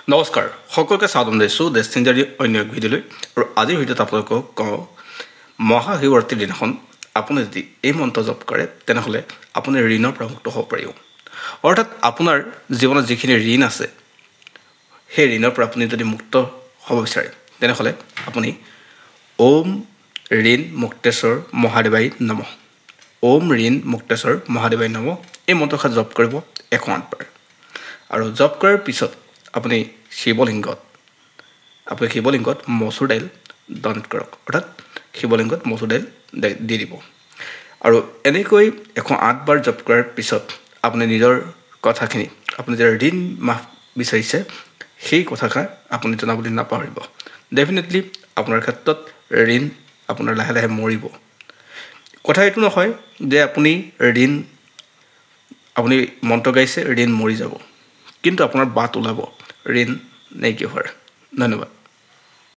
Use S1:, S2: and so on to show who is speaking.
S1: নমস্কাৰ সকলোকে স্বাগতম জনাইছোঁ ডেষ্টিনিজাৰী অন্য এক ভিডিঅ'লৈ আৰু আজিৰ ভিডিঅ'ত আপোনালোকক কওঁ মহাশিৱৰাত্ৰিৰ দিনাখন আপুনি যদি এই মন্ত্ৰ জপ কৰে তেনেহ'লে আপুনি ঋণৰ পৰা মুক্ত হ'ব পাৰিব অৰ্থাৎ আপোনাৰ জীৱনত যিখিনি ঋণ আছে সেই ঋণৰ পৰা আপুনি যদি মুক্ত হ'ব বিচাৰে তেনেহ'লে আপুনি ওম ঋণ মুক্তেশ্বৰ মহাদেৱাই নমঃ ওম ঋণ মুক্তেশ্বৰ মহাদেৱাই নমঃ এই মন্ত্ৰষাৰ জপ কৰিব 108 বাৰ আৰু জপ কৰাৰ পিছত আপুনি শিৱলিংগত মচুৰ দাইল দান কৰক অৰ্থাৎ শিৱলিংগত মচুৰ দাইল দি দিব আৰু এনেকৈ 108 বাৰ জপ কৰাৰ পিছত আপুনি নিজৰ কথাখিনি আপুনি যে ঋণ মাফ বিচাৰিছে সেই কথাষাৰ আপুনি জনাবলৈ নাপাহৰিব ডেফিনেটলি আপোনাৰ ক্ষেত্ৰত ঋণ আপোনাৰ লাহে লাহে মৰিব কথা এইটো নহয় যে আপুনি মন্ত্ৰ গাইছে ঋণ মৰি যাব কিন্তু আপোনাৰ বাট ওলাব ঋণ নাইকিয়া হোৱাৰ ধন্যবাদ